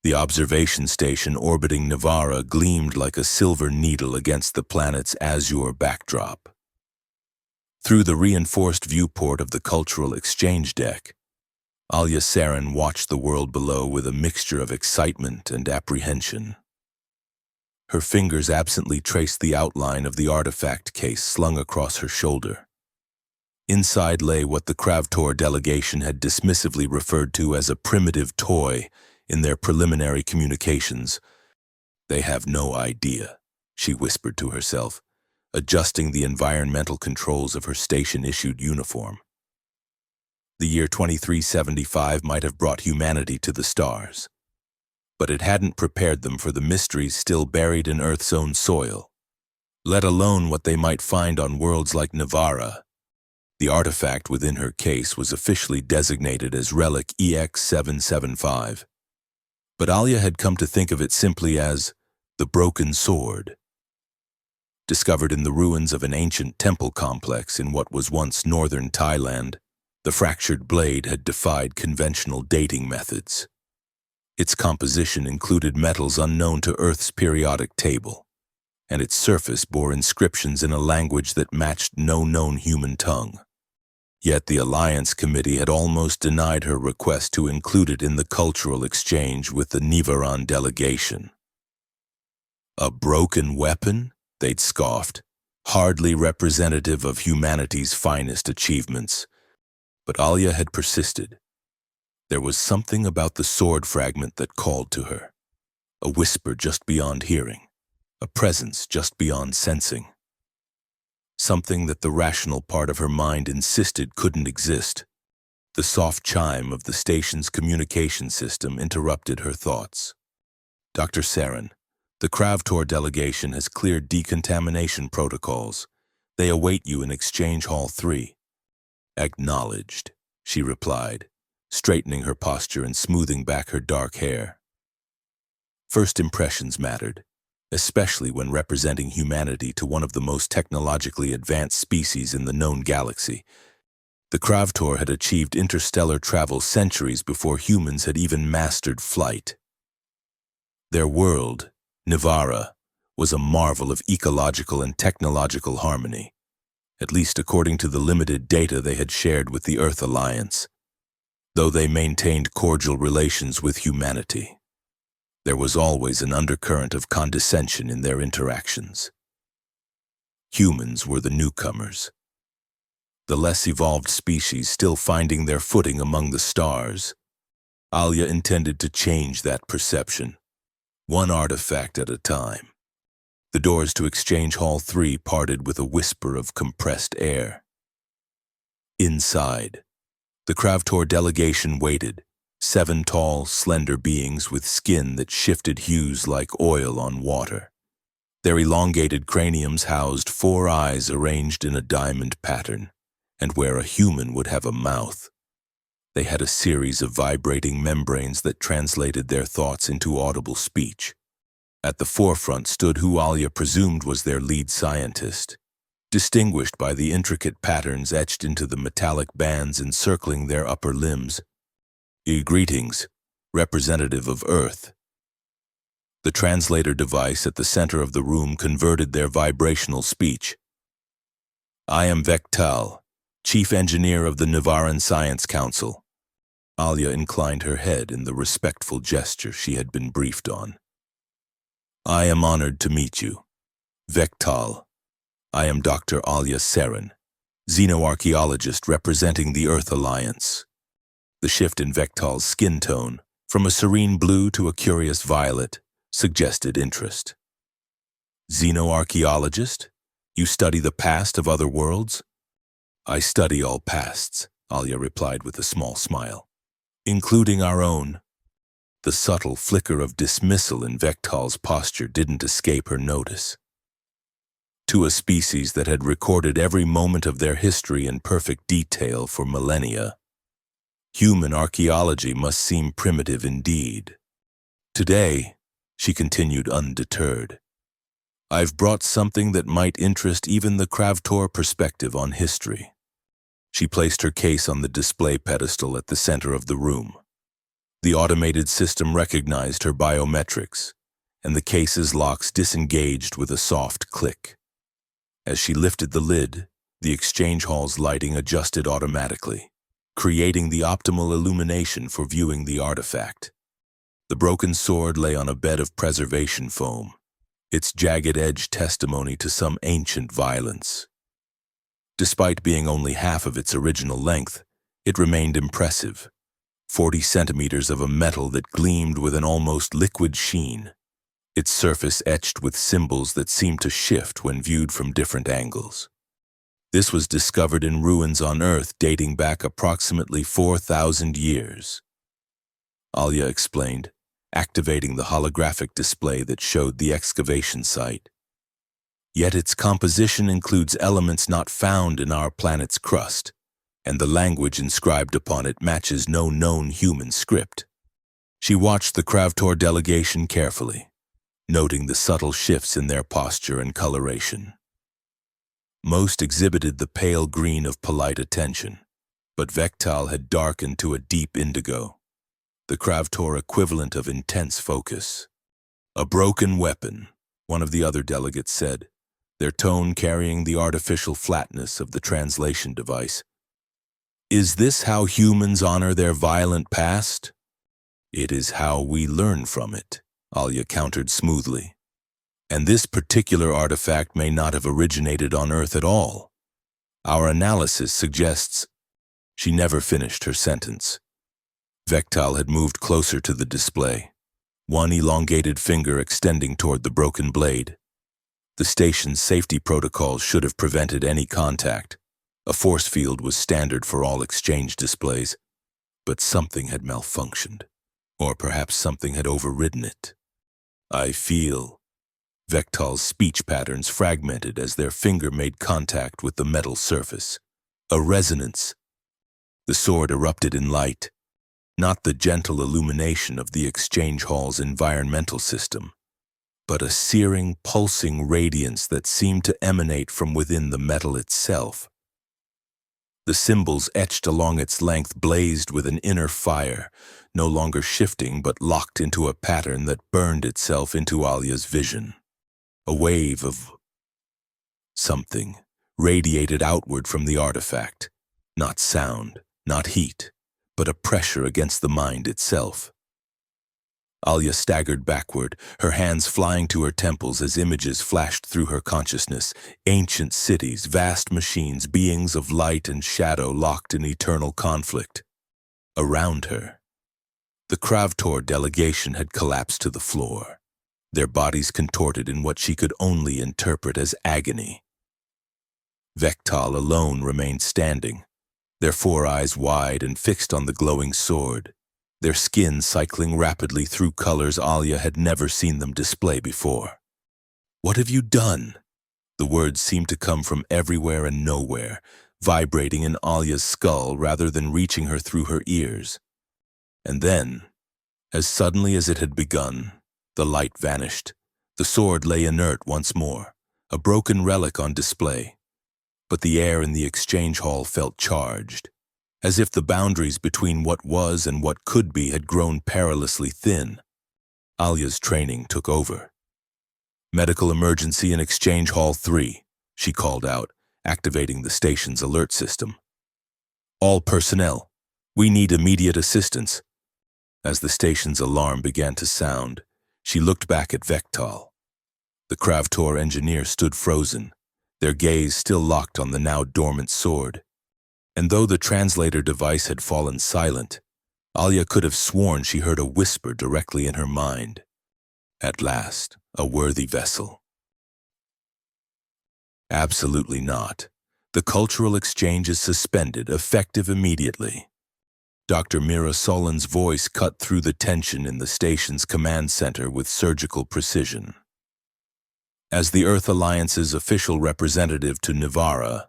The observation station orbiting Nivara gleamed like a silver needle against the planet's azure backdrop. Through the reinforced viewport of the cultural exchange deck, Alia Saren watched the world below with a mixture of excitement and apprehension. Her fingers absently traced the outline of the artifact case slung across her shoulder. Inside lay what the Kravtor delegation had dismissively referred to as a primitive toy in their preliminary communications. "They have no idea," she whispered to herself, adjusting the environmental controls of her station-issued uniform. The year 2375 might have brought humanity to the stars, but it hadn't prepared them for the mysteries still buried in Earth's own soil, let alone what they might find on worlds like Nivara. The artifact within her case was officially designated as Relic EX-775, but Alia had come to think of it simply as the Broken Sword. Discovered in the ruins of an ancient temple complex in what was once northern Thailand, the fractured blade had defied conventional dating methods. Its composition included metals unknown to Earth's periodic table, and its surface bore inscriptions in a language that matched no known human tongue. Yet the Alliance Committee had almost denied her request to include it in the cultural exchange with the Nivaran delegation. A broken weapon? They'd scoffed, hardly representative of humanity's finest achievements. But Alia had persisted. There was something about the sword fragment that called to her, a whisper just beyond hearing, a presence just beyond sensing. Something that the rational part of her mind insisted couldn't exist. The soft chime of the station's communication system interrupted her thoughts. "Dr. Saren, the Kravtor delegation has cleared decontamination protocols. They await you in Exchange Hall 3. "Acknowledged," she replied, straightening her posture and smoothing back her dark hair. First impressions mattered, especially when representing humanity to one of the most technologically advanced species in the known galaxy. The Kravtor had achieved interstellar travel centuries before humans had even mastered flight. Their world, Nivara, was a marvel of ecological and technological harmony, at least according to the limited data they had shared with the Earth Alliance, though they maintained cordial relations with humanity. There was always an undercurrent of condescension in their interactions. Humans were the newcomers, the less evolved species still finding their footing among the stars. Alia intended to change that perception, one artifact at a time. The doors to Exchange Hall 3 parted with a whisper of compressed air. Inside, the Kravtor delegation waited, 7 tall, slender beings with skin that shifted hues like oil on water. Their elongated craniums housed 4 eyes arranged in a diamond pattern, and where a human would have a mouth, they had a series of vibrating membranes that translated their thoughts into audible speech. At the forefront stood who Alia presumed was their lead scientist, distinguished by the intricate patterns etched into the metallic bands encircling their upper limbs. "Greetings, representative of Earth." The translator device at the center of the room converted their vibrational speech. "I am Vektal, Chief Engineer of the Nivaran Science Council." Alia inclined her head in the respectful gesture she had been briefed on. "I am honored to meet you. Vektal, I am Dr. Alia Saren, xenoarchaeologist representing the Earth Alliance." The shift in Vektal's skin tone, from a serene blue to a curious violet, suggested interest. "Xenoarchaeologist? You study the past of other worlds?" "I study all pasts," Alia replied with a small smile. "Including our own." The subtle flicker of dismissal in Vektal's posture didn't escape her notice. To a species that had recorded every moment of their history in perfect detail for millennia, human archaeology must seem primitive indeed. "Today," she continued undeterred, "I've brought something that might interest even the Kravtor perspective on history." She placed her case on the display pedestal at the center of the room. The automated system recognized her biometrics, and the case's locks disengaged with a soft click. As she lifted the lid, the exchange hall's lighting adjusted automatically, creating the optimal illumination for viewing the artifact. The broken sword lay on a bed of preservation foam, its jagged edge testimony to some ancient violence. Despite being only half of its original length, it remained impressive. 40 centimeters of a metal that gleamed with an almost liquid sheen, its surface etched with symbols that seemed to shift when viewed from different angles. This was discovered in ruins on Earth dating back approximately 4,000 years. Alia explained, activating the holographic display that showed the excavation site. Yet its composition includes elements not found in our planet's crust, and the language inscribed upon it matches no known human script. She watched the Kravtor delegation carefully, noting the subtle shifts in their posture and coloration. Most exhibited the pale green of polite attention, but Vektal had darkened to a deep indigo, the Kravtor equivalent of intense focus. "A broken weapon," one of the other delegates said, their tone carrying the artificial flatness of the translation device. "Is this how humans honor their violent past?" "It is how we learn from it," Alia countered smoothly. "And this particular artifact may not have originated on Earth at all. Our analysis suggests—" She never finished her sentence. Vektal had moved closer to the display, one elongated finger extending toward the broken blade. The station's safety protocols should have prevented any contact. A force field was standard for all exchange displays, but something had malfunctioned, or perhaps something had overridden it. "I feel—" Vektal's speech patterns fragmented as their finger made contact with the metal surface. "A resonance." The sword erupted in light, not the gentle illumination of the exchange hall's environmental system, but a searing, pulsing radiance that seemed to emanate from within the metal itself. The symbols etched along its length blazed with an inner fire, no longer shifting but locked into a pattern that burned itself into Alia's vision. A wave of something radiated outward from the artifact, not sound, not heat, but a pressure against the mind itself. Alia staggered backward, her hands flying to her temples as images flashed through her consciousness. Ancient cities, vast machines, beings of light and shadow locked in eternal conflict. Around her, the Kravtor delegation had collapsed to the floor, their bodies contorted in what she could only interpret as agony. Vektal alone remained standing, their four eyes wide and fixed on the glowing sword, their skin cycling rapidly through colors Alia had never seen them display before. "What have you done?" The words seemed to come from everywhere and nowhere, vibrating in Alia's skull rather than reaching her through her ears. And then, as suddenly as it had begun, the light vanished. The sword lay inert once more, a broken relic on display. But the air in the exchange hall felt charged, as if the boundaries between what was and what could be had grown perilously thin. Alia's training took over. "Medical emergency in Exchange Hall 3, she called out, activating the station's alert system. "All personnel, we need immediate assistance." As the station's alarm began to sound, she looked back at Vektal. The Kravtor engineer stood frozen, their gaze still locked on the now dormant sword. And though the translator device had fallen silent, Alia could have sworn she heard a whisper directly in her mind. "At last, a worthy vessel." Absolutely not. The cultural exchange is suspended, effective immediately. Dr. Mira Solin's voice cut through the tension in the station's command center with surgical precision. As the Earth Alliance's official representative to Nivara,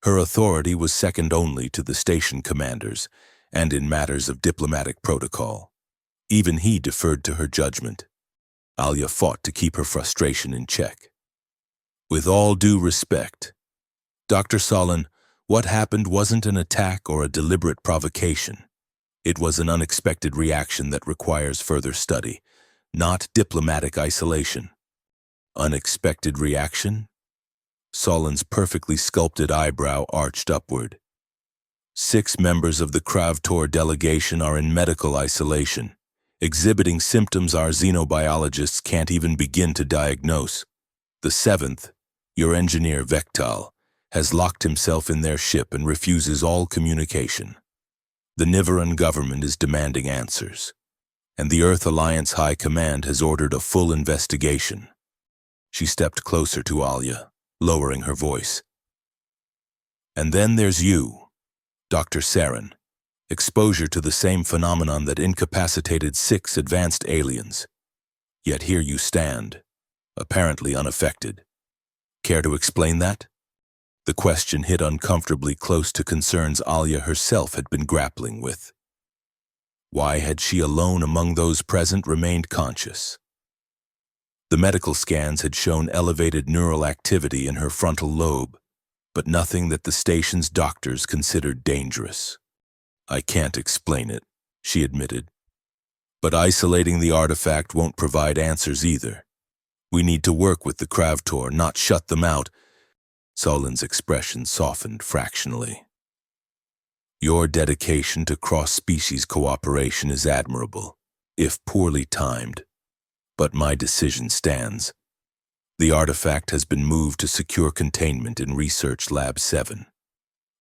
her authority was second only to the station commanders, and in matters of diplomatic protocol. Even he deferred to her judgment. Alia fought to keep her frustration in check. "With all due respect, Dr. Solin, what happened wasn't an attack or a deliberate provocation. It was an unexpected reaction that requires further study, not diplomatic isolation. Unexpected reaction? Solin's perfectly sculpted eyebrow arched upward. 6 members of the Kravtor delegation are in medical isolation, exhibiting symptoms our xenobiologists can't even begin to diagnose. The 7th, your engineer Vektal, has locked himself in their ship and refuses all communication. The Nivaran government is demanding answers, and the Earth Alliance High Command has ordered a full investigation. She stepped closer to Alia, lowering her voice. And then there's you, Dr. Saren. Exposure to the same phenomenon that incapacitated 6 advanced aliens. Yet here you stand, apparently unaffected. Care to explain that? The question hit uncomfortably close to concerns Alia herself had been grappling with. Why had she alone among those present remained conscious? The medical scans had shown elevated neural activity in her frontal lobe, but nothing that the station's doctors considered dangerous. I can't explain it, she admitted. But isolating the artifact won't provide answers either. We need to work with the Kravtor, not shut them out. Solin's expression softened fractionally. Your dedication to cross-species cooperation is admirable, if poorly timed. But my decision stands. The artifact has been moved to secure containment in Research Lab 7.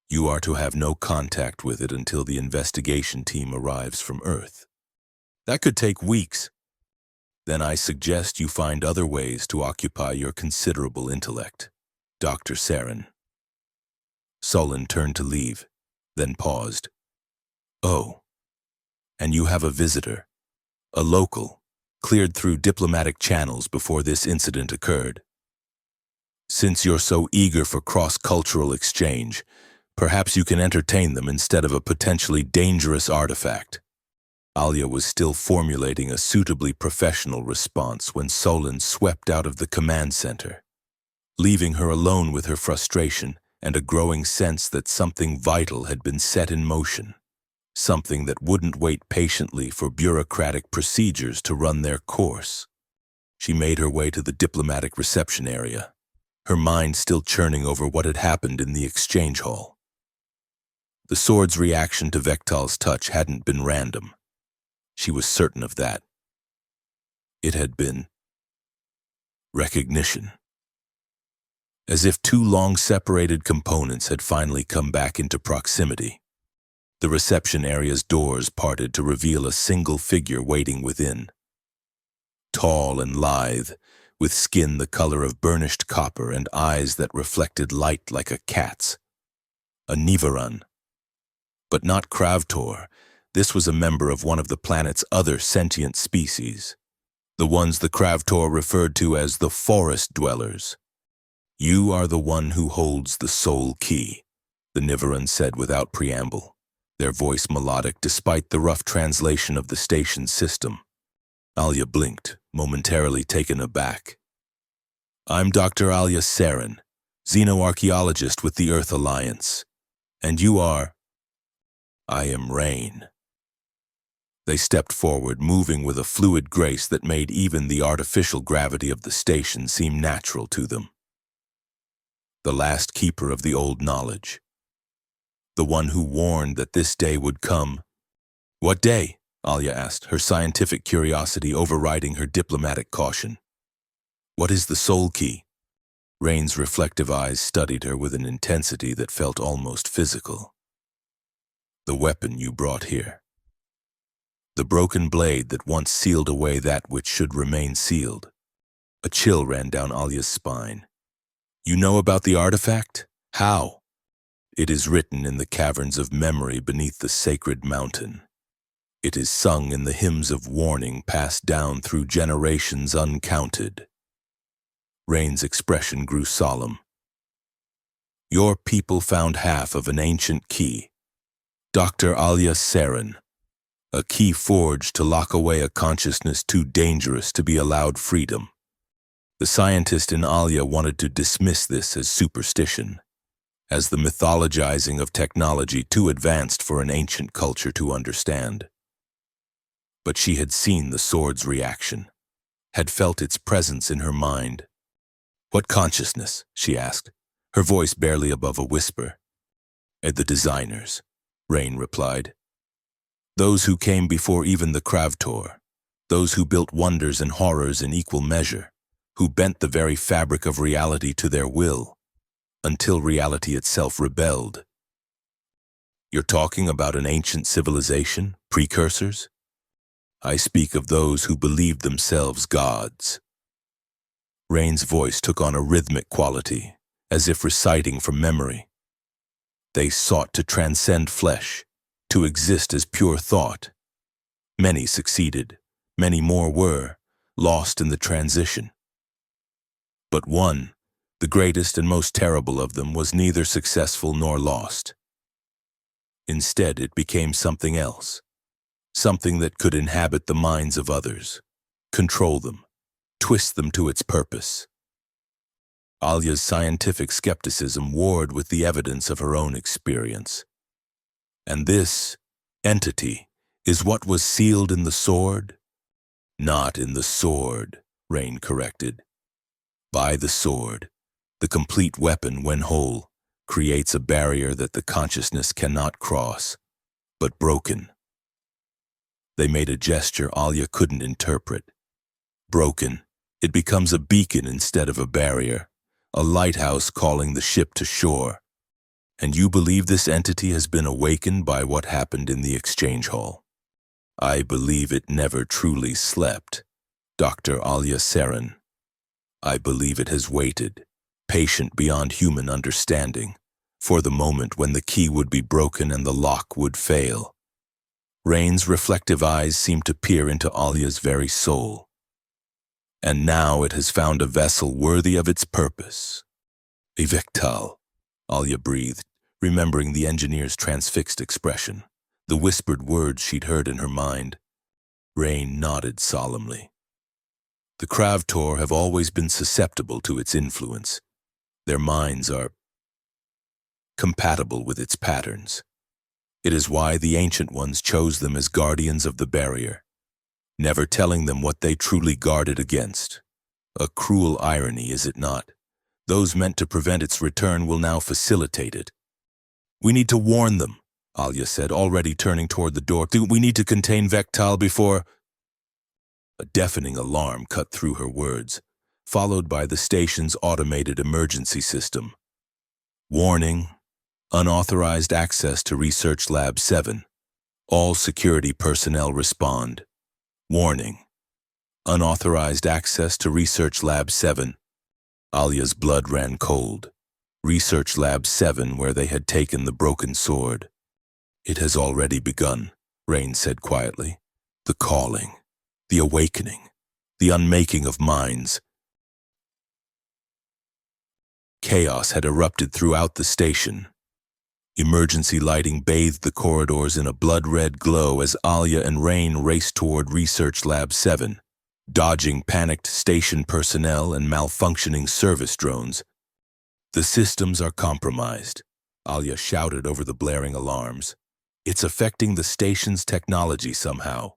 You are to have no contact with it until the investigation team arrives from Earth. That could take weeks. Then I suggest you find other ways to occupy your considerable intellect, Dr. Saren. Solin turned to leave, then paused. Oh, and you have a visitor, a local, cleared through diplomatic channels before this incident occurred. Since you're so eager for cross-cultural exchange, perhaps you can entertain them instead of a potentially dangerous artifact. Alia was still formulating a suitably professional response when Solin swept out of the command center, leaving her alone with her frustration and a growing sense that something vital had been set in motion, something that wouldn't wait patiently for bureaucratic procedures to run their course. She made her way to the diplomatic reception area, her mind still churning over what had happened in the exchange hall. The sword's reaction to Vektal's touch hadn't been random. She was certain of that. It had been recognition. As if 2 long-separated components had finally come back into proximity. The reception area's doors parted to reveal a single figure waiting within. Tall and lithe, with skin the color of burnished copper and eyes that reflected light like a cat's. A Nivaran. But not Kravtor. This was a member of one of the planet's other sentient species, the ones the Kravtor referred to as the forest dwellers. You are the one who holds the soul key, the Nivaran said without preamble, their voice melodic despite the rough translation of the station's system. Alia blinked, momentarily taken aback. I'm Dr. Alia Saren, xenoarchaeologist with the Earth Alliance. And you are? I am Rain. They stepped forward, moving with a fluid grace that made even the artificial gravity of the station seem natural to them. The last keeper of the old knowledge. The one who warned that this day would come. What day? Alia asked, her scientific curiosity overriding her diplomatic caution. What is the soul key? Rain's reflective eyes studied her with an intensity that felt almost physical. The weapon you brought here. The broken blade that once sealed away that which should remain sealed. A chill ran down Alia's spine. You know about the artifact? How? It is written in the caverns of memory beneath the sacred mountain. It is sung in the hymns of warning passed down through generations uncounted. Rain's expression grew solemn. Your people found half of an ancient key. Dr. Alia Saren. A key forged to lock away a consciousness too dangerous to be allowed freedom. The scientist in Alia wanted to dismiss this as superstition. as the mythologizing of technology too advanced for an ancient culture to understand. But she had seen the sword's reaction, had felt its presence in her mind. "What consciousness?" she asked, her voice barely above a whisper. "The designers," Rain replied. "Those who came before even the Kravtor, those who built wonders and horrors in equal measure, who bent the very fabric of reality to their will, until reality itself rebelled." "You're talking about an ancient civilization, precursors?" "I speak of those who believed themselves gods." Rain's voice took on a rhythmic quality, as if reciting from memory. "They sought to transcend flesh, to exist as pure thought. Many succeeded, many more were, lost in the transition. But one, the greatest and most terrible of them, was neither successful nor lost. Instead, it became something else, something that could inhabit the minds of others, control them, twist them to its purpose." Alia's scientific skepticism warred with the evidence of her own experience. "And this entity is what was sealed in the sword?" "Not in the sword," Rain corrected. "By the sword, the complete weapon, when whole, creates a barrier that the consciousness cannot cross, but broken." They made a gesture Alia couldn't interpret. "Broken, it becomes a beacon instead of a barrier, a lighthouse calling the ship to shore. And you believe this entity has been awakened by what happened in the exchange hall?" "I believe it never truly slept, Dr. Alia Seren. I believe it has waited, patient beyond human understanding, for the moment when the key would be broken and the lock would fail." Rain's reflective eyes seemed to peer into Alia's very soul. "And now it has found a vessel worthy of its purpose." "Evictal," Alia breathed, remembering the engineer's transfixed expression, the whispered words she'd heard in her mind. Rain nodded solemnly. "The Kravtor have always been susceptible to its influence. Their minds are compatible with its patterns. It is why the Ancient Ones chose them as guardians of the barrier, never telling them what they truly guarded against. A cruel irony, is it not? Those meant to prevent its return will now facilitate it." "We need to warn them," Alia said, already turning toward the door. "We need to contain Vectal before—" A deafening alarm cut through her words, followed by the station's automated emergency system. "Warning. Unauthorized access to Research Lab 7. All security personnel respond. Warning. Unauthorized access to Research Lab 7. Alia's blood ran cold. Research Lab 7, where they had taken the broken sword. "It has already begun," Rain said quietly. "The calling, the awakening, the unmaking of minds." Chaos had erupted throughout the station. Emergency lighting bathed the corridors in a blood-red glow as Alia and Rain raced toward Research Lab 7, dodging panicked station personnel and malfunctioning service drones. "The systems are compromised," Alia shouted over the blaring alarms. "It's affecting the station's technology somehow."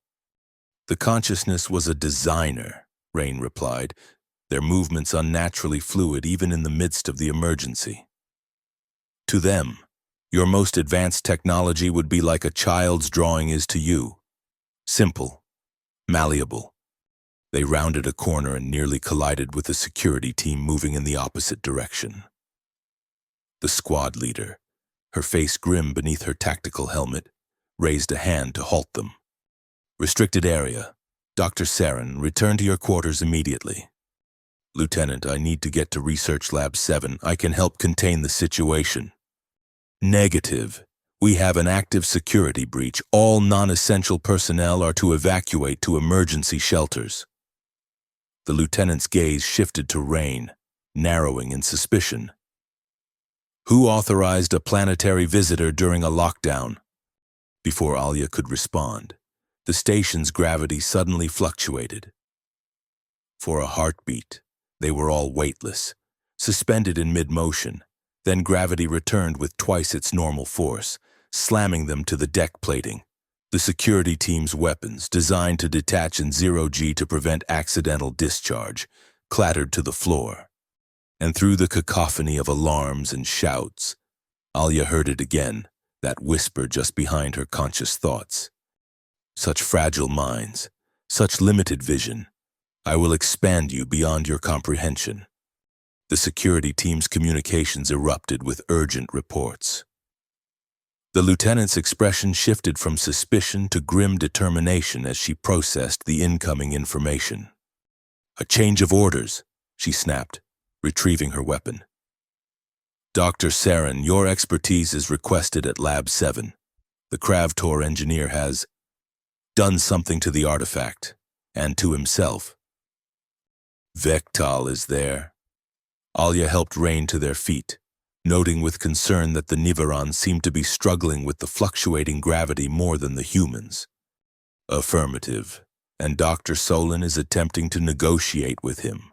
"The consciousness was a designer," Rain replied, their movements unnaturally fluid even in the midst of the emergency. "To them, your most advanced technology would be like a child's drawing is to you. Simple, malleable." They rounded a corner and nearly collided with the security team moving in the opposite direction. The squad leader, her face grim beneath her tactical helmet, raised a hand to halt them. "Restricted area. Dr. Saren, return to your quarters immediately." "Lieutenant, I need to get to Research Lab 7. I can help contain the situation." "Negative. We have an active security breach. All non-essential personnel are to evacuate to emergency shelters." The lieutenant's gaze shifted to Rain, narrowing in suspicion. "Who authorized a planetary visitor during a lockdown?" Before Alia could respond, the station's gravity suddenly fluctuated. For a heartbeat, they were all weightless, suspended in mid-motion, Then gravity returned with twice its normal force, slamming them to the deck plating. The security team's weapons, designed to detach in zero-G to prevent accidental discharge, clattered to the floor. And through the cacophony of alarms and shouts, Alia heard it again, that whisper just behind her conscious thoughts. Such fragile minds, such limited vision. I will expand you beyond your comprehension. The security team's communications erupted with urgent reports. The lieutenant's expression shifted from suspicion to grim determination as she processed the incoming information. A change of orders, she snapped, retrieving her weapon. Dr. Saren, your expertise is requested at Lab 7. The Kravtor engineer has done something to the artifact, and to himself. Vektal is there. Alia helped Rain to their feet, noting with concern that the Nivarans seemed to be struggling with the fluctuating gravity more than the humans. Affirmative, and Dr. Solon is attempting to negotiate with him.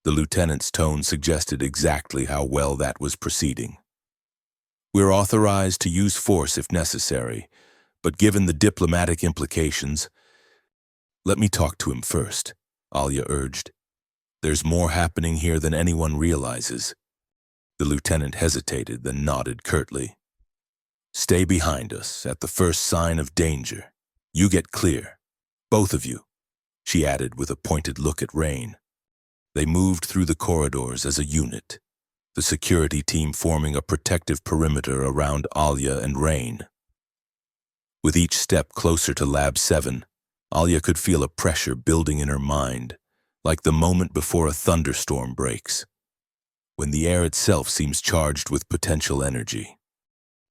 The lieutenant's tone suggested exactly how well that was proceeding. We're authorized to use force if necessary, but given the diplomatic implications, let me talk to him first, Alia urged. There's more happening here than anyone realizes. The lieutenant hesitated, then nodded curtly. Stay behind us at the first sign of danger. You get clear. Both of you, she added with a pointed look at Rain. They moved through the corridors as a unit, the security team forming a protective perimeter around Alia and Rain. With each step closer to Lab 7, Alia could feel a pressure building in her mind, like the moment before a thunderstorm breaks, when the air itself seems charged with potential energy.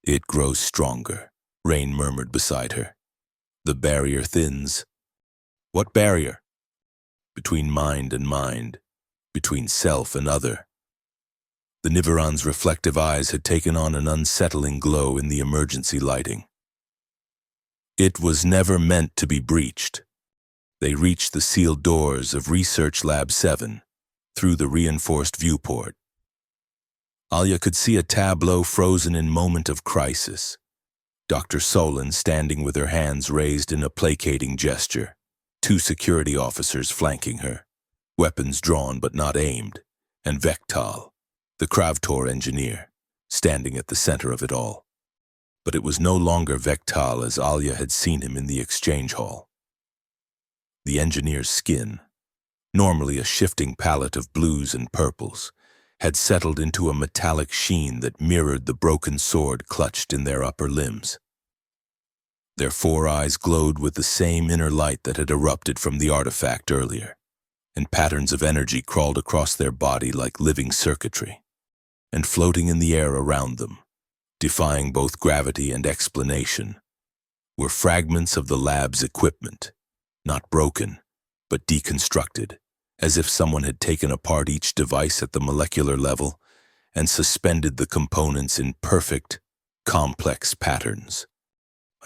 It grows stronger, Rain murmured beside her. The barrier thins. What barrier? Between mind and mind, between self and other. The Nivaran's reflective eyes had taken on an unsettling glow in the emergency lighting. It was never meant to be breached. They reached the sealed doors of Research Lab 7 through the reinforced viewport. Alia could see a tableau frozen in moment of crisis. Dr. Solon standing with her hands raised in a placating gesture, 2 security officers flanking her, weapons drawn but not aimed, and Vektal, the Kravtor engineer, standing at the center of it all. But it was no longer Vektal as Alia had seen him in the exchange hall. The engineer's skin, normally a shifting palette of blues and purples, had settled into a metallic sheen that mirrored the broken sword clutched in their upper limbs. Their 4 eyes glowed with the same inner light that had erupted from the artifact earlier, and patterns of energy crawled across their body like living circuitry, and floating in the air around them, defying both gravity and explanation, were fragments of the lab's equipment, not broken, but deconstructed, as if someone had taken apart each device at the molecular level and suspended the components in perfect, complex patterns.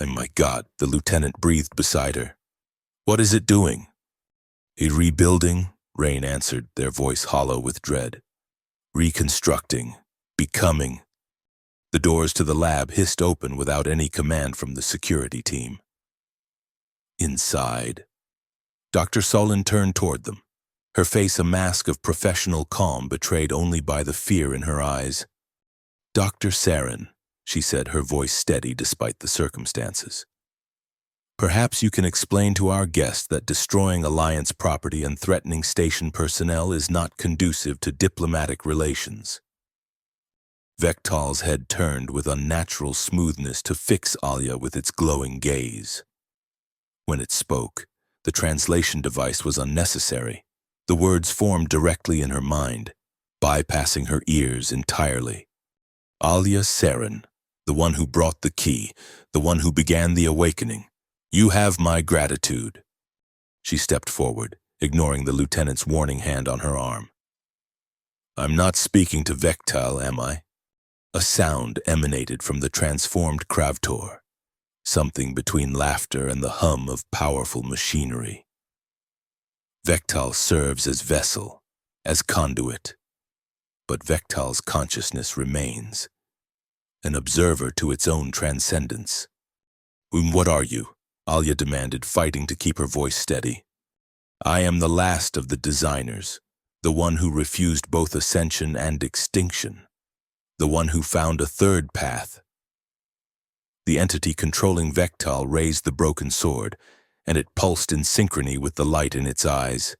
Oh my God, the lieutenant breathed beside her. What is it doing? Rebuilding, Rain answered, their voice hollow with dread. Reconstructing, becoming. The doors to the lab hissed open without any command from the security team. Inside, Dr. Solon turned toward them, her face a mask of professional calm betrayed only by the fear in her eyes. Dr. Saren, she said, her voice steady despite the circumstances. Perhaps you can explain to our guest that destroying Alliance property and threatening station personnel is not conducive to diplomatic relations. Vektal's head turned with unnatural smoothness to fix Alia with its glowing gaze. When it spoke, the translation device was unnecessary. The words formed directly in her mind, bypassing her ears entirely. Alia Saren, the one who brought the key, the one who began the awakening. You have my gratitude. She stepped forward, ignoring the lieutenant's warning hand on her arm. I'm not speaking to Vektal, am I? A sound emanated from the transformed Kravtor, something between laughter and the hum of powerful machinery. Vektal serves as vessel, as conduit. But Vectal's consciousness remains, an observer to its own transcendence. What are you? Alia demanded, fighting to keep her voice steady. I am the last of the designers, the one who refused both ascension and extinction, the one who found a third path. The entity controlling Vectal raised the broken sword, and it pulsed in synchrony with the light in its eyes.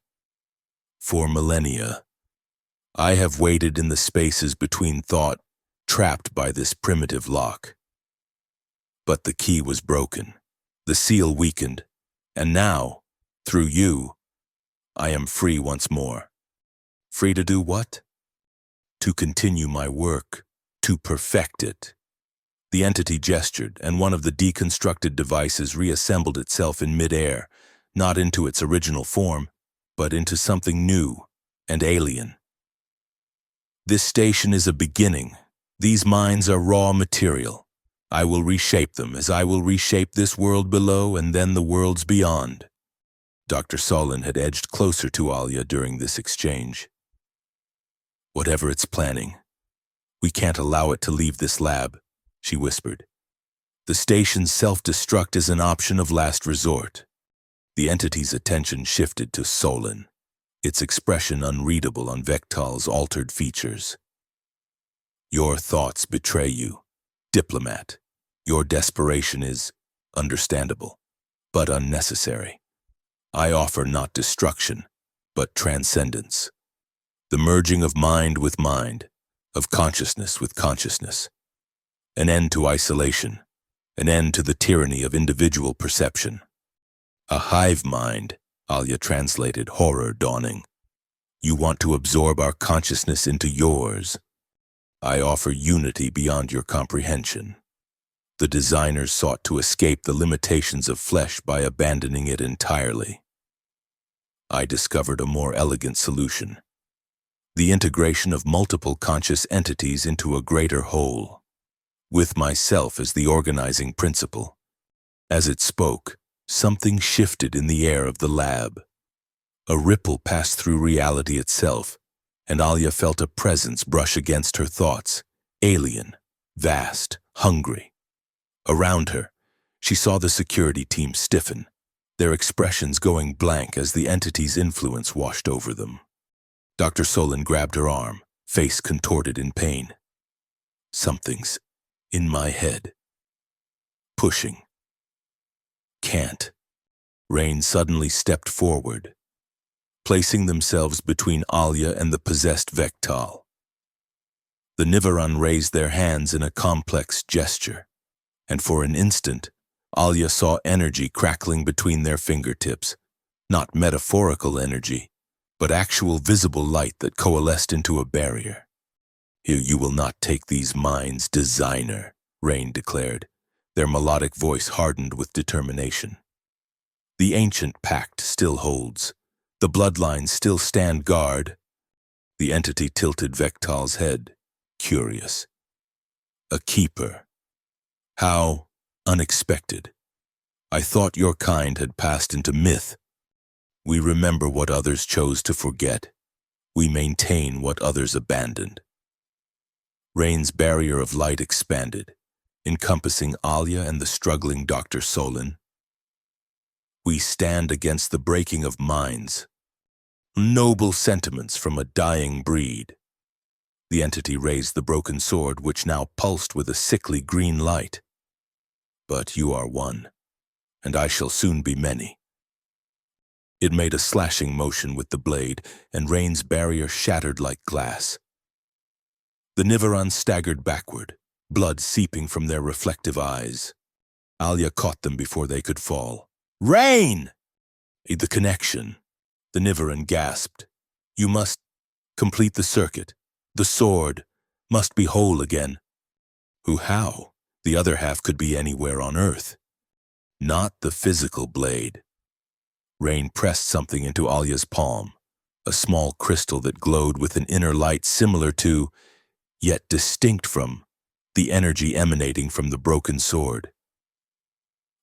For millennia, I have waited in the spaces between thought, trapped by this primitive lock. But the key was broken, the seal weakened, and now, through you, I am free once more. Free to do what? To continue my work, to perfect it. The entity gestured, and one of the deconstructed devices reassembled itself in midair, not into its original form, but into something new and alien. This station is a beginning. These minds are raw material. I will reshape them as I will reshape this world below and then the worlds beyond. Dr. Solon had edged closer to Alia during this exchange. Whatever it's planning, we can't allow it to leave this lab, she whispered. The station's self-destruct is an option of last resort. The entity's attention shifted to Solon, its expression unreadable on Vectal's altered features. Your thoughts betray you, diplomat. Your desperation is understandable, but unnecessary. I offer not destruction, but transcendence. The merging of mind with mind, of consciousness with consciousness. An end to isolation, an end to the tyranny of individual perception. A hive mind, Alia translated, horror dawning. You want to absorb our consciousness into yours. I offer unity beyond your comprehension. The designers sought to escape the limitations of flesh by abandoning it entirely. I discovered a more elegant solution. The integration of multiple conscious entities into a greater whole, with myself as the organizing principle. As it spoke, something shifted in the air of the lab. A ripple passed through reality itself, and Alia felt a presence brush against her thoughts, alien, vast, hungry. Around her, she saw the security team stiffen, their expressions going blank as the entity's influence washed over them. Dr. Solon grabbed her arm, face contorted in pain. Something's in my head. Pushing. Can't. Rain suddenly stepped forward, placing themselves between Alia and the possessed Vectal. The Nivaran raised their hands in a complex gesture, and for an instant, Alia saw energy crackling between their fingertips, not metaphorical energy, but actual visible light that coalesced into a barrier. You will not take these minds, designer, Rain declared, their melodic voice hardened with determination. The ancient pact still holds. The bloodlines still stand guard. The entity tilted Vectal's head, curious. A keeper. How unexpected. I thought your kind had passed into myth. We remember what others chose to forget. We maintain what others abandoned. Rain's barrier of light expanded, encompassing Alia and the struggling Dr. Solon. We stand against the breaking of minds. Noble sentiments from a dying breed. The entity raised the broken sword, which now pulsed with a sickly green light. But you are one, and I shall soon be many. It made a slashing motion with the blade, and Rain's barrier shattered like glass. The Nivaran staggered backward, blood seeping from their reflective eyes. Alia caught them before they could fall. Rain! The connection. The Nivaran gasped. You must complete the circuit. The sword must be whole again. How? The other half could be anywhere on Earth. Not the physical blade. Rain pressed something into Alia's palm, a small crystal that glowed with an inner light similar to, yet distinct from, the energy emanating from the broken sword.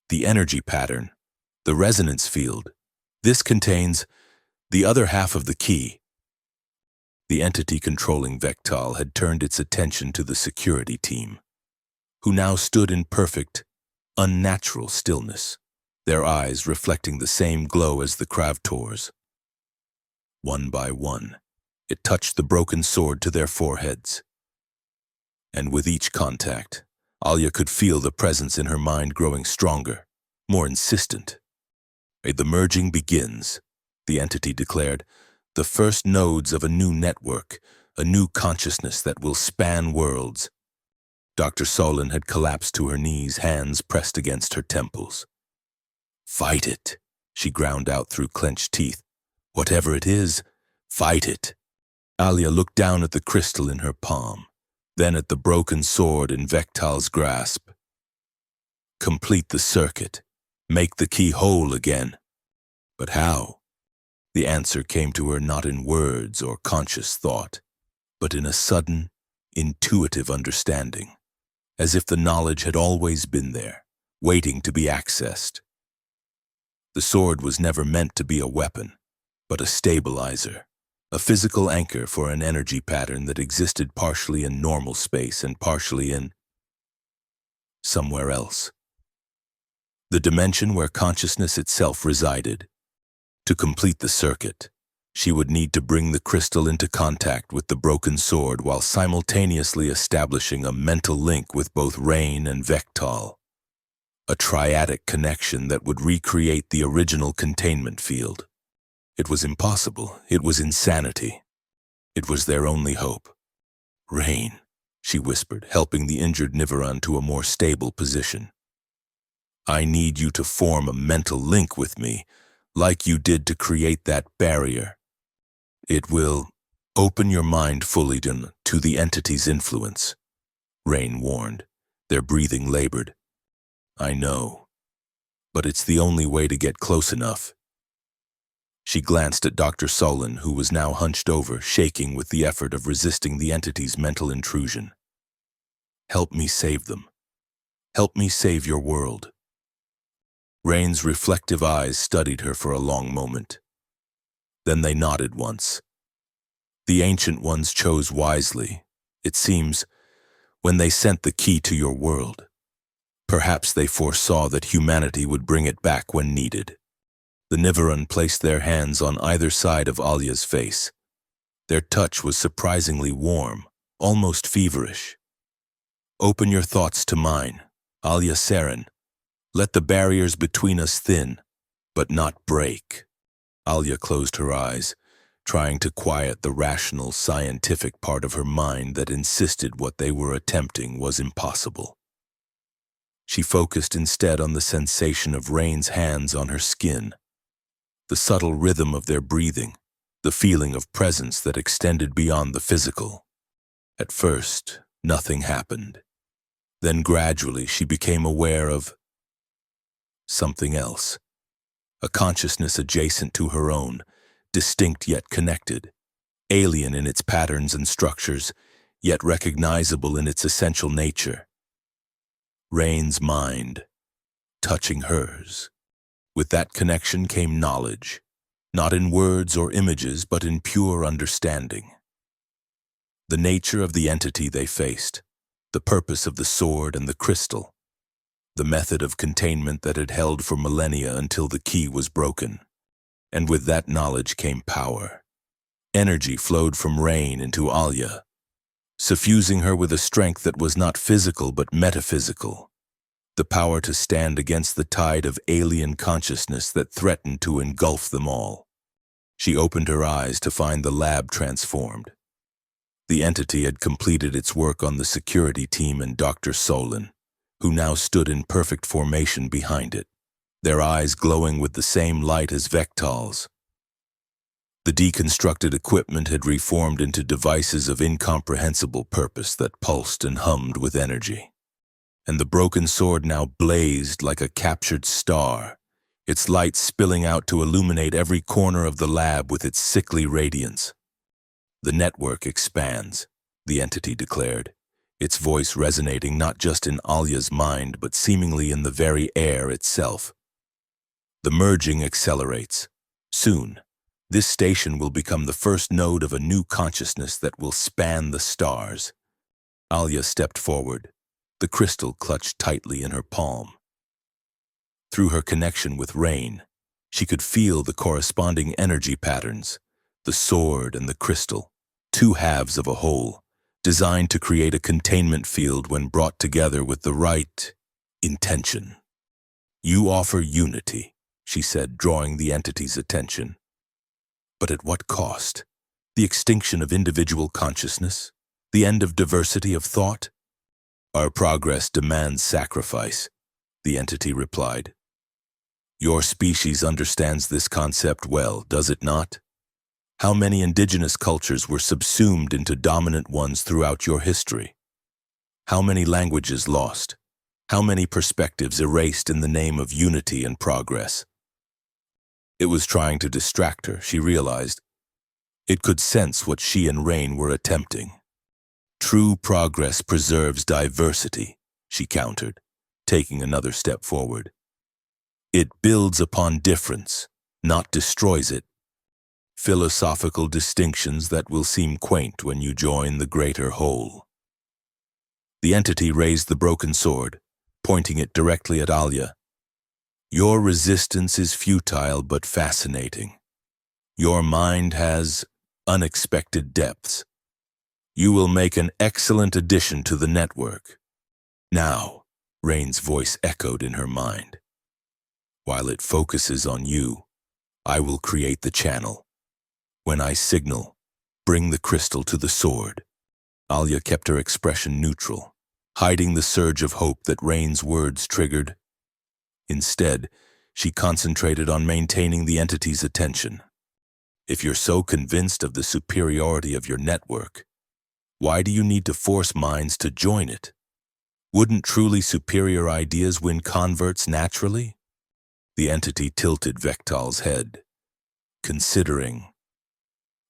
The energy pattern, the resonance field, this contains the other half of the key. The entity controlling Vectal had turned its attention to the security team, who now stood in perfect, unnatural stillness, their eyes reflecting the same glow as the Kravtor's. One by one, it touched the broken sword to their foreheads. And with each contact, Alia could feel the presence in her mind growing stronger, more insistent. "The merging begins," the entity declared, "the first nodes of a new network, a new consciousness that will span worlds." Dr. Solon had collapsed to her knees, hands pressed against her temples. "Fight it," she ground out through clenched teeth. "Whatever it is, fight it." Alia looked down at the crystal in her palm, then at the broken sword in Vectal's grasp. Complete the circuit. Make the key whole again. But how? The answer came to her not in words or conscious thought, but in a sudden, intuitive understanding, as if the knowledge had always been there, waiting to be accessed. The sword was never meant to be a weapon, but a stabilizer, a physical anchor for an energy pattern that existed partially in normal space and partially in somewhere else. The dimension where consciousness itself resided. To complete the circuit, she would need to bring the crystal into contact with the broken sword while simultaneously establishing a mental link with both Rain and Vectal, a triadic connection that would recreate the original containment field. It was impossible. It was insanity. It was their only hope. "Rain," she whispered, helping the injured Nivaran to a more stable position. "I need you to form a mental link with me, like you did to create that barrier. It will open your mind fully to the entity's influence," Rain warned, their breathing labored. "I know, but it's the only way to get close enough." She glanced at Dr. Solon, who was now hunched over, shaking with the effort of resisting the entity's mental intrusion. "Help me save them. Help me save your world." Rain's reflective eyes studied her for a long moment. Then they nodded once. "The Ancient Ones chose wisely, it seems, when they sent the key to your world. Perhaps they foresaw that humanity would bring it back when needed." The Nivaran placed their hands on either side of Alia's face. Their touch was surprisingly warm, almost feverish. "Open your thoughts to mine, Alia Saren. Let the barriers between us thin, but not break." Alia closed her eyes, trying to quiet the rational, scientific part of her mind that insisted what they were attempting was impossible. She focused instead on the sensation of Rain's hands on her skin, the subtle rhythm of their breathing, the feeling of presence that extended beyond the physical. At first, nothing happened. Then gradually she became aware of something else, a consciousness adjacent to her own, distinct yet connected, alien in its patterns and structures, yet recognizable in its essential nature. Rain's mind, touching hers. With that connection came knowledge, not in words or images, but in pure understanding. The nature of the entity they faced, the purpose of the sword and the crystal, the method of containment that had held for millennia until the key was broken. And with that knowledge came power. Energy flowed from Rain into Alia, suffusing her with a strength that was not physical but metaphysical, the power to stand against the tide of alien consciousness that threatened to engulf them all. She opened her eyes to find the lab transformed. The entity had completed its work on the security team and Dr. Solon, who now stood in perfect formation behind it, their eyes glowing with the same light as Vectal's. The deconstructed equipment had reformed into devices of incomprehensible purpose that pulsed and hummed with energy. And the broken sword now blazed like a captured star, its light spilling out to illuminate every corner of the lab with its sickly radiance. "The network expands," the entity declared, its voice resonating not just in Alia's mind but seemingly in the very air itself. "The merging accelerates. Soon, This station will become the first node of a new consciousness that will span the stars. Alia stepped forward, the crystal clutched tightly in her palm. Through her connection with Rain, she could feel the corresponding energy patterns, the sword and the crystal, two halves of a whole, designed to create a containment field when brought together with the right intention. "You offer unity," she said, drawing the entity's attention. "But at what cost? The extinction of individual consciousness? The end of diversity of thought?" "Our progress demands sacrifice," the entity replied. "Your species understands this concept well, does it not? How many indigenous cultures were subsumed into dominant ones throughout your history? How many languages lost? How many perspectives erased in the name of unity and progress?" It was trying to distract her, she realized. It could sense what she and Rain were attempting. "True progress preserves diversity," she countered, taking another step forward. "It builds upon difference, not destroys it. Philosophical distinctions that will seem quaint when you join the greater whole." The entity raised the broken sword, pointing it directly at Alia. "Your resistance is futile but fascinating. Your mind has unexpected depths. You will make an excellent addition to the network." "Now," Rain's voice echoed in her mind. "While it focuses on you, I will create the channel. When I signal, bring the crystal to the sword." Alia kept her expression neutral, hiding the surge of hope that Rain's words triggered. Instead, she concentrated on maintaining the entity's attention. "If you're so convinced of the superiority of your network, why do you need to force minds to join it? Wouldn't truly superior ideas win converts naturally?" The entity tilted Vektal's head, considering.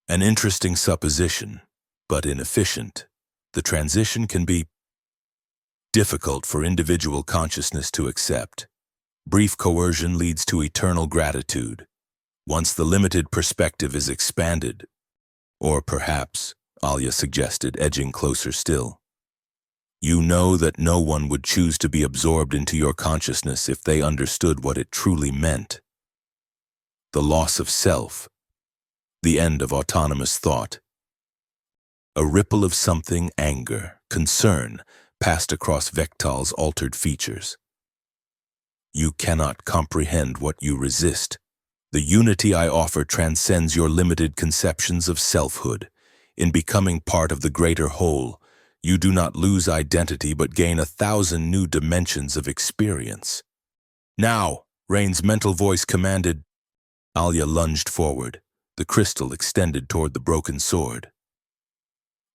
"An interesting supposition, but inefficient. The transition can be difficult for individual consciousness to accept. Brief coercion leads to eternal gratitude. Once the limited perspective is expanded, or perhaps," Alia suggested, edging closer still, "you know that no one would choose to be absorbed into your consciousness if they understood what it truly meant. The loss of self, the end of autonomous thought." A ripple of something, anger, concern, passed across Vektal's altered features. "You cannot comprehend what you resist. The unity I offer transcends your limited conceptions of selfhood. In becoming part of the greater whole, you do not lose identity but gain 1,000 new dimensions of experience." "Now!" Rain's mental voice commanded. Alia lunged forward, the crystal extended toward the broken sword.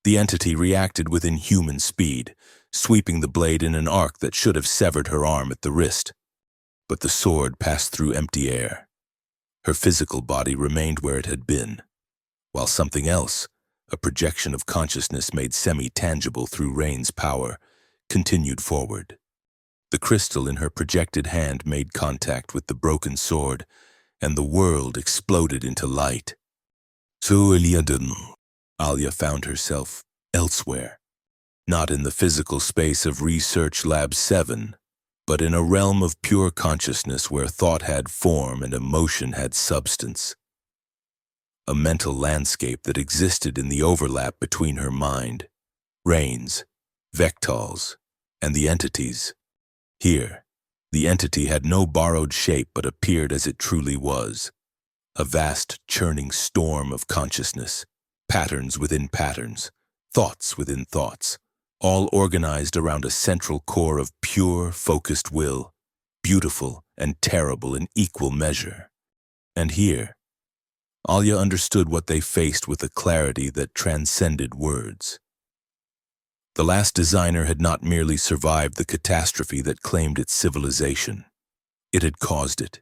The entity reacted with inhuman speed, sweeping the blade in an arc that should have severed her arm at the wrist. But the sword passed through empty air. Her physical body remained where it had been, while something else, a projection of consciousness made semi-tangible through Rain's power, continued forward. The crystal in her projected hand made contact with the broken sword, and the world exploded into light. So Alia found herself elsewhere, not in the physical space of Research Lab 7, but in a realm of pure consciousness where thought had form and emotion had substance. A mental landscape that existed in the overlap between her mind, Rain's, Vektal's, and the entity's. Here, the entity had no borrowed shape but appeared as it truly was, a vast churning storm of consciousness, patterns within patterns, thoughts within thoughts, all organized around a central core of pure, focused will, beautiful and terrible in equal measure. And here, Alia understood what they faced with a clarity that transcended words. The last designer had not merely survived the catastrophe that claimed its civilization. It had caused it.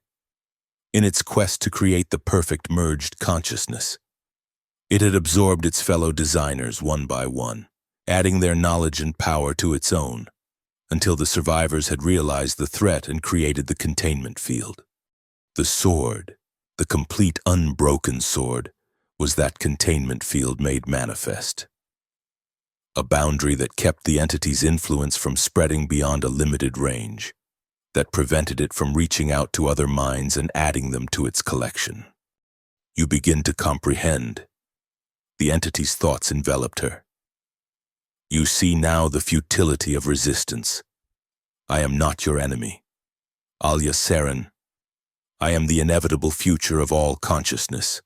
In its quest to create the perfect merged consciousness, it had absorbed its fellow designers one by one, adding their knowledge and power to its own, until the survivors had realized the threat and created the containment field. The sword, The complete unbroken sword was that containment field made manifest. A boundary that kept the entity's influence from spreading beyond a limited range, that prevented it from reaching out to other minds and adding them to its collection. You begin to comprehend. The entity's thoughts enveloped her. You see now the futility of resistance. I am not your enemy. Alia Saren. I am the inevitable future of all consciousness.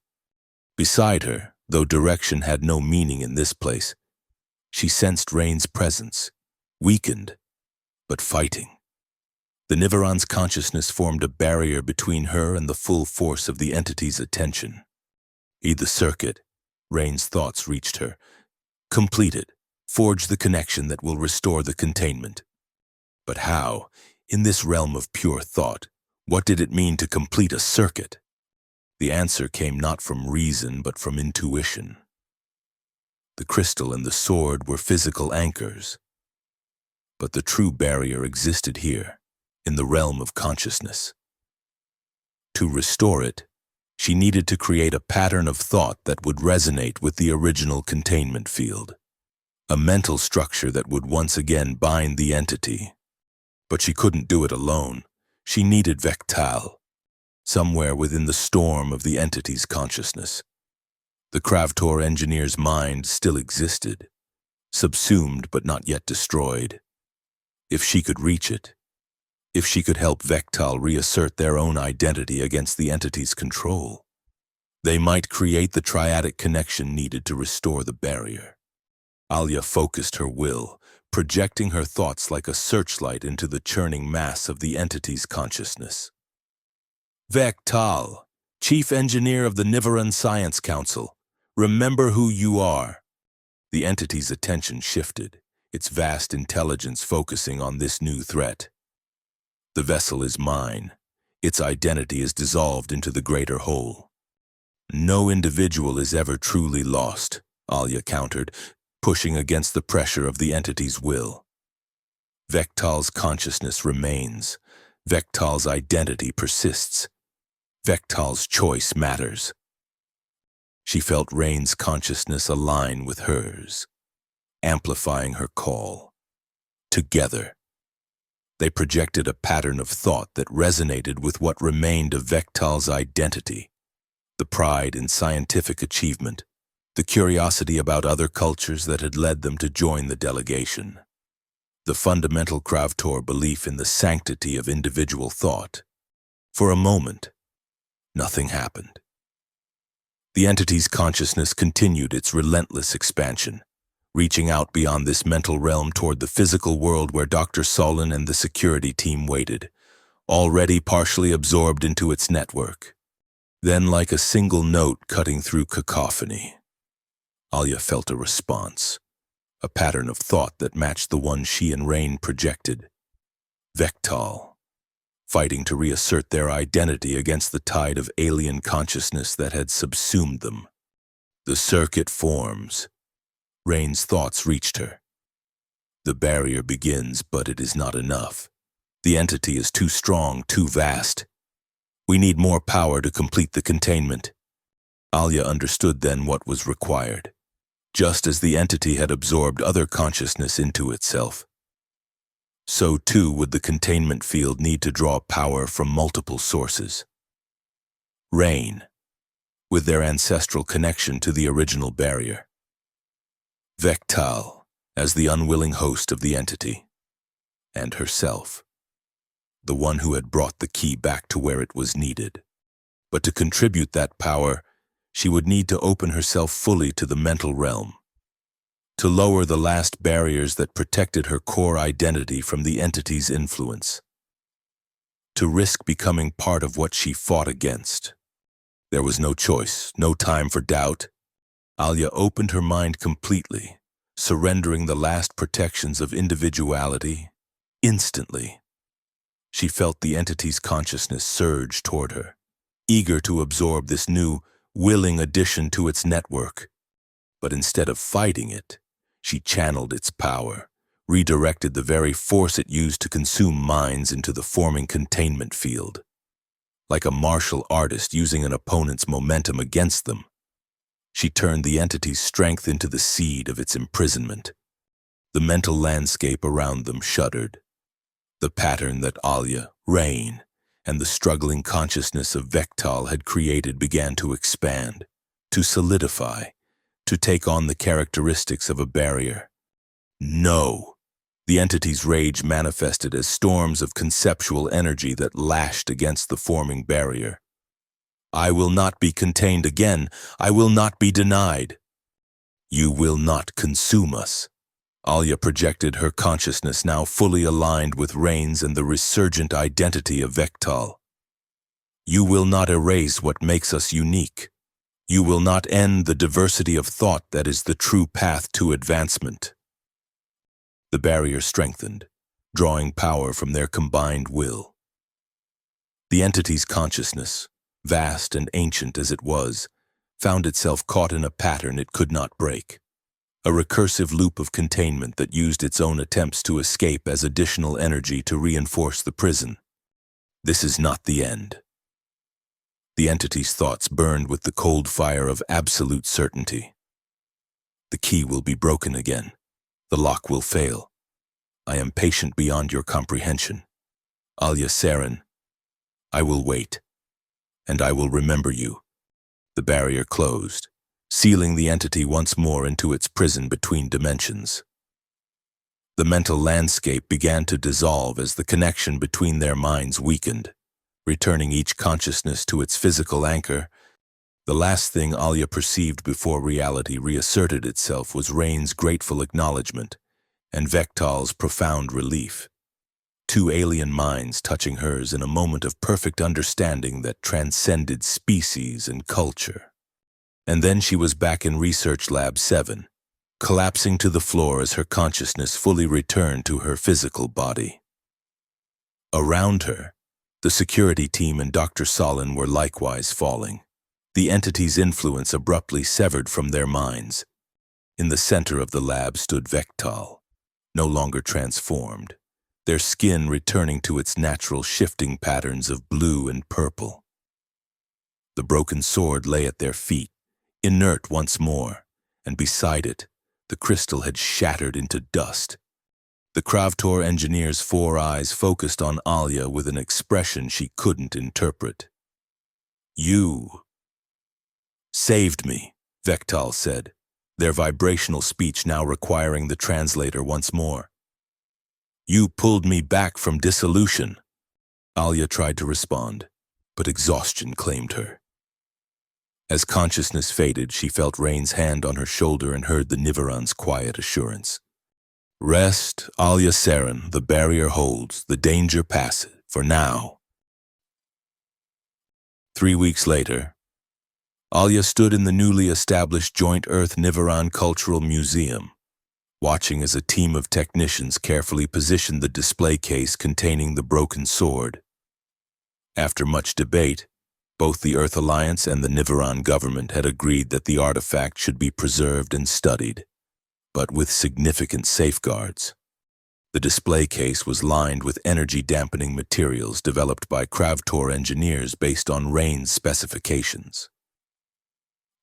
Beside her, though direction had no meaning in this place, she sensed Rain's presence, weakened, but fighting. The Nivaran's consciousness formed a barrier between her and the full force of the entity's attention. The circuit, Rain's thoughts reached her. Completed, forge the connection that will restore the containment. But how, in this realm of pure thought, what did it mean to complete a circuit? The answer came not from reason but from intuition. The crystal and the sword were physical anchors. But the true barrier existed here, in the realm of consciousness. To restore it, she needed to create a pattern of thought that would resonate with the original containment field, a mental structure that would once again bind the entity. But she couldn't do it alone. She needed Vectal, somewhere within the storm of the entity's consciousness. The Kravtor engineer's mind still existed, subsumed but not yet destroyed. If she could reach it, if she could help Vectal reassert their own identity against the entity's control, they might create the triadic connection needed to restore the barrier. Alia focused her will, projecting her thoughts like a searchlight into the churning mass of the entity's consciousness. Vectal, Chief Engineer of the Nivaran Science Council, remember who you are. The entity's attention shifted, its vast intelligence focusing on this new threat. The vessel is mine. Its identity is dissolved into the greater whole. No individual is ever truly lost, Alia countered, pushing against the pressure of the entity's will. Vectal's consciousness remains. Vectal's identity persists. Vectal's choice matters. She felt Rain's consciousness align with hers, amplifying her call. Together, they projected a pattern of thought that resonated with what remained of Vectal's identity, the pride in scientific achievement, the curiosity about other cultures that had led them to join the delegation, the fundamental Kravtor belief in the sanctity of individual thought. For a moment, nothing happened. The entity's consciousness continued its relentless expansion, reaching out beyond this mental realm toward the physical world where Dr. Solon and the security team waited, already partially absorbed into its network. Then, like a single note cutting through cacophony, Alia felt a response, a pattern of thought that matched the one she and Rain projected. Vectal, fighting to reassert their identity against the tide of alien consciousness that had subsumed them. The circuit forms. Rain's thoughts reached her. The barrier begins, but it is not enough. The entity is too strong, too vast. We need more power to complete the containment. Alia understood then what was required. Just as the entity had absorbed other consciousness into itself, so too would the containment field need to draw power from multiple sources. Rain, with their ancestral connection to the original barrier. Vectal, as the unwilling host of the entity. And herself, the one who had brought the key back to where it was needed. But to contribute that power, she would need to open herself fully to the mental realm, to lower the last barriers that protected her core identity from the entity's influence, to risk becoming part of what she fought against. There was no choice, no time for doubt. Alia opened her mind completely, surrendering the last protections of individuality. Instantly, she felt the entity's consciousness surge toward her, eager to absorb this new, willing addition to its network. But instead of fighting it, she channeled its power, redirected the very force it used to consume minds into the forming containment field. like a martial artist using an opponent's momentum against them. She turned the entity's strength into the seed of its imprisonment. The mental landscape around them shuddered. The pattern that Alia, Rain, and the struggling consciousness of Vektal had created began to expand, to solidify, to take on the characteristics of a barrier. No! The entity's rage manifested as storms of conceptual energy that lashed against the forming barrier. I will not be contained again. I will not be denied. You will not consume us. Alia projected her consciousness now fully aligned with Rain's and the resurgent identity of Vektal. You will not erase what makes us unique. You will not end the diversity of thought that is the true path to advancement. The barrier strengthened, drawing power from their combined will. The entity's consciousness, vast and ancient as it was, found itself caught in a pattern it could not break. A recursive loop of containment that used its own attempts to escape as additional energy to reinforce the prison. This is not the end. The entity's thoughts burned with the cold fire of absolute certainty. The key will be broken again. The lock will fail. I am patient beyond your comprehension. Alia Saren, I will wait, and I will remember you. The barrier closed, sealing the entity once more into its prison between dimensions. The mental landscape began to dissolve as the connection between their minds weakened, returning each consciousness to its physical anchor. The last thing Alia perceived before reality reasserted itself was Rain's grateful acknowledgement and Vektal's profound relief. Two alien minds touching hers in a moment of perfect understanding that transcended species and culture. And then she was back in Research Lab 7, collapsing to the floor as her consciousness fully returned to her physical body. Around her, the security team and Dr. Solin were likewise falling, the entity's influence abruptly severed from their minds. In the center of the lab stood Vektal, no longer transformed, their skin returning to its natural shifting patterns of blue and purple. The broken sword lay at their feet, inert once more, and beside it, the crystal had shattered into dust. The Kravtor engineer's four eyes focused on Alia with an expression she couldn't interpret. You saved me, Vektal said, their vibrational speech now requiring the translator once more. You pulled me back from dissolution. Alia tried to respond, but exhaustion claimed her. As consciousness faded, she felt Rain's hand on her shoulder and heard the Nivaran's quiet assurance. Rest, Alia Saren, the barrier holds, the danger passes, for now. 3 weeks later, Alia stood in the newly established Joint Earth Nivaran Cultural Museum, watching as a team of technicians carefully positioned the display case containing the broken sword. After much debate, both the Earth Alliance and the Nivaran government had agreed that the artifact should be preserved and studied, but with significant safeguards. The display case was lined with energy-dampening materials developed by Kravtor engineers based on Rain's specifications.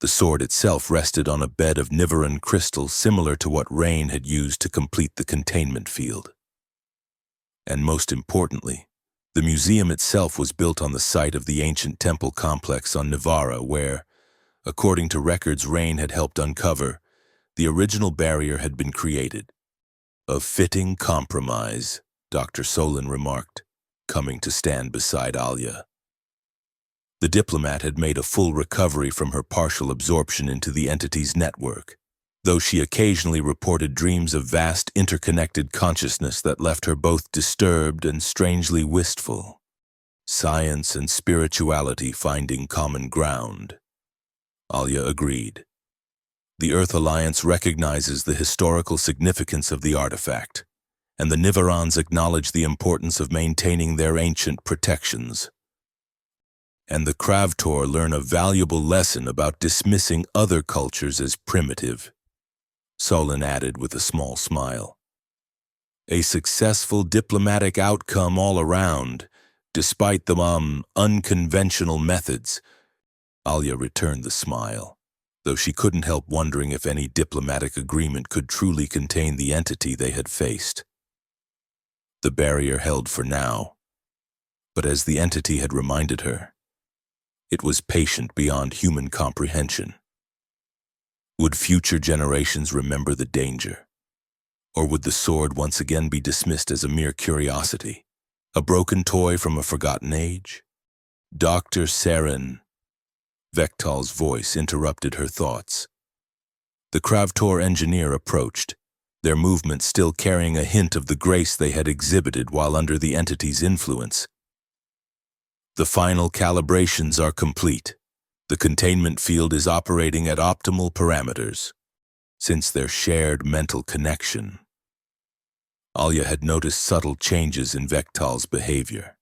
The sword itself rested on a bed of Nivaran crystals similar to what Rain had used to complete the containment field. And most importantly, the museum itself was built on the site of the ancient temple complex on Nivara where, according to records Rain had helped uncover, the original barrier had been created. A fitting compromise, Dr. Solin remarked, coming to stand beside Alia. The diplomat had made a full recovery from her partial absorption into the entity's network, though she occasionally reported dreams of vast interconnected consciousness that left her both disturbed and strangely wistful. Science and spirituality finding common ground. Alia agreed. The Earth Alliance recognizes the historical significance of the artifact, and the Nivarans acknowledge the importance of maintaining their ancient protections. And the Kravtor learn a valuable lesson about dismissing other cultures as primitive, Solin added with a small smile. A successful diplomatic outcome all around, Despite the unconventional methods, Alia returned the smile, though she couldn't help wondering if any diplomatic agreement could truly contain the entity they had faced. The barrier held for now, but as the entity had reminded her, it was patient beyond human comprehension. Would future generations remember the danger? Or would the sword once again be dismissed as a mere curiosity, a broken toy from a forgotten age? Dr. Saren, Vektal's voice interrupted her thoughts. The Kravtor engineer approached, their movement still carrying a hint of the grace they had exhibited while under the entity's influence. The final calibrations are complete. The containment field is operating at optimal parameters, since their shared mental connection. Alia had noticed subtle changes in Vektal's behavior.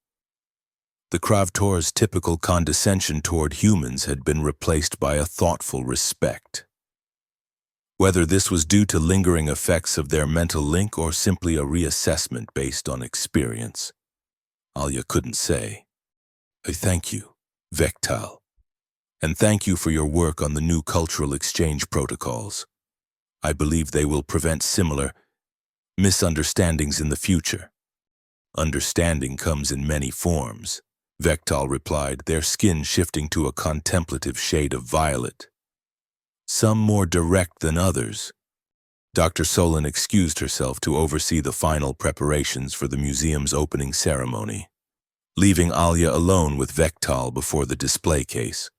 The Kravtor's typical condescension toward humans had been replaced by a thoughtful respect. Whether this was due to lingering effects of their mental link or simply a reassessment based on experience, Alia couldn't say. I thank you, Vektal, and thank you for your work on the new cultural exchange protocols. I believe they will prevent similar misunderstandings in the future. Understanding comes in many forms, Vektal replied, their skin shifting to a contemplative shade of violet. Some more direct than others. Dr. Solon excused herself to oversee the final preparations for the museum's opening ceremony, leaving Alia alone with Vektal before the display case.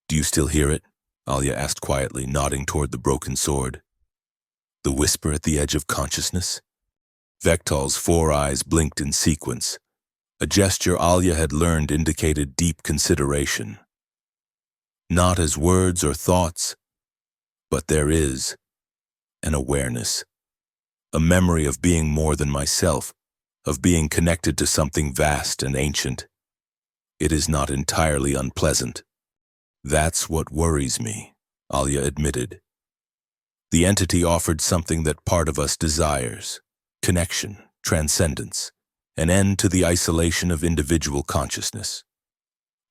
Do you still hear it? Alia asked quietly, nodding toward the broken sword. The whisper at the edge of consciousness? Vektal's 4 eyes blinked in sequence. A gesture Alia had learned indicated deep consideration. Not as words or thoughts, but there is an awareness, a memory of being more than myself, of being connected to something vast and ancient. It is not entirely unpleasant. That's what worries me, Alia admitted. The entity offered something that part of us desires: connection, transcendence, an end to the isolation of individual consciousness.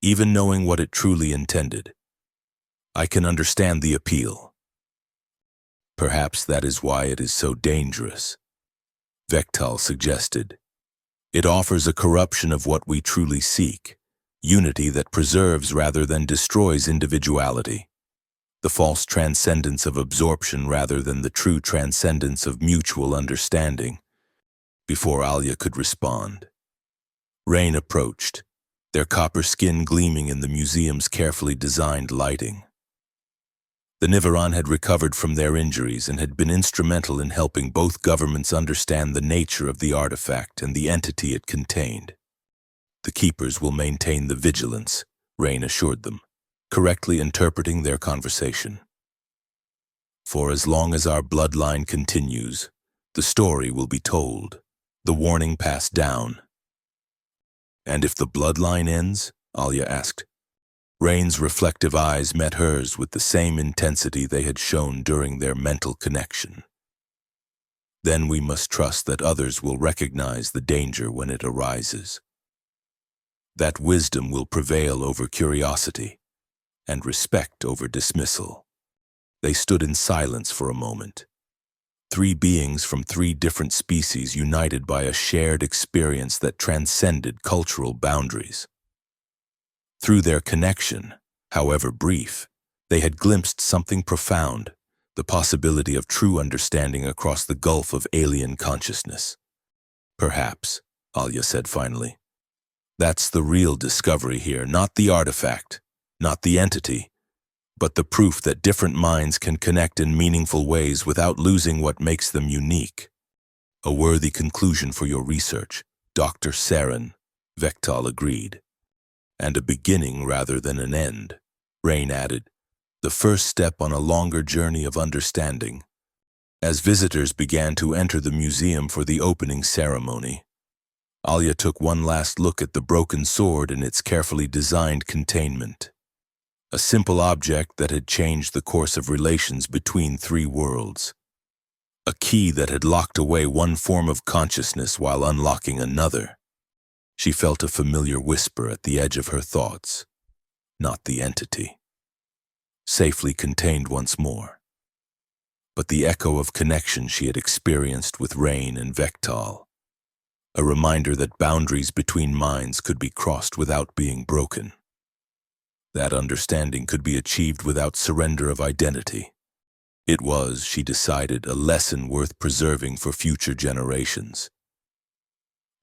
Even knowing what it truly intended, I can understand the appeal. Perhaps that is why it is so dangerous, Vektal suggested. It offers a corruption of what we truly seek, unity that preserves rather than destroys individuality, the false transcendence of absorption rather than the true transcendence of mutual understanding. Before Alia could respond, Rain approached, their copper skin gleaming in the museum's carefully designed lighting. The Nivaran had recovered from their injuries and had been instrumental in helping both governments understand the nature of the artifact and the entity it contained. The Keepers will maintain the vigilance, Rain assured them, correctly interpreting their conversation. For as long as our bloodline continues, the story will be told, the warning passed down. And if the bloodline ends? Alia asked. Rain's reflective eyes met hers with the same intensity they had shown during their mental connection. Then we must trust that others will recognize the danger when it arises. That wisdom will prevail over curiosity, and respect over dismissal. They stood in silence for a moment. 3 beings from 3 different species united by a shared experience that transcended cultural boundaries. Through their connection, however brief, they had glimpsed something profound, the possibility of true understanding across the gulf of alien consciousness. Perhaps, Alia said finally. That's the real discovery here, not the artifact, not the entity, but the proof that different minds can connect in meaningful ways without losing what makes them unique. A worthy conclusion for your research, Dr. Saren, Vektal agreed. And a beginning rather than an end, Rain added, the first step on a longer journey of understanding. As visitors began to enter the museum for the opening ceremony, Alia took one last look at the broken sword and its carefully designed containment. A simple object that had changed the course of relations between 3 worlds. A key that had locked away one form of consciousness while unlocking another. She felt a familiar whisper at the edge of her thoughts, not the entity. Safely contained once more. But the echo of connection she had experienced with Rain and Vectal, a reminder that boundaries between minds could be crossed without being broken. That understanding could be achieved without surrender of identity. It was, she decided, a lesson worth preserving for future generations.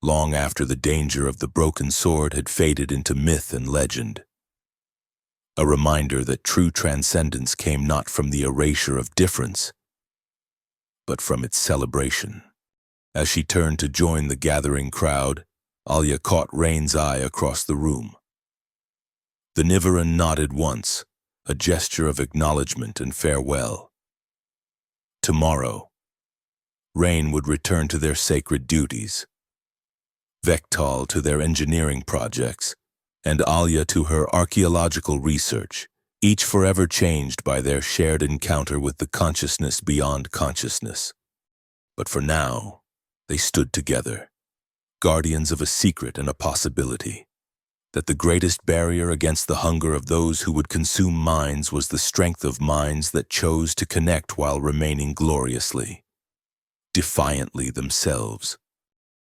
Long after the danger of the broken sword had faded into myth and legend. A reminder that true transcendence came not from the erasure of difference, but from its celebration. As she turned to join the gathering crowd, Alia caught Rain's eye across the room. The Nivaran nodded once, a gesture of acknowledgement and farewell. Tomorrow, Rain would return to their sacred duties, Vectal to their engineering projects, and Alia to her archaeological research, each forever changed by their shared encounter with the consciousness beyond consciousness. But for now, they stood together, guardians of a secret and a possibility, that the greatest barrier against the hunger of those who would consume minds was the strength of minds that chose to connect while remaining gloriously, defiantly themselves.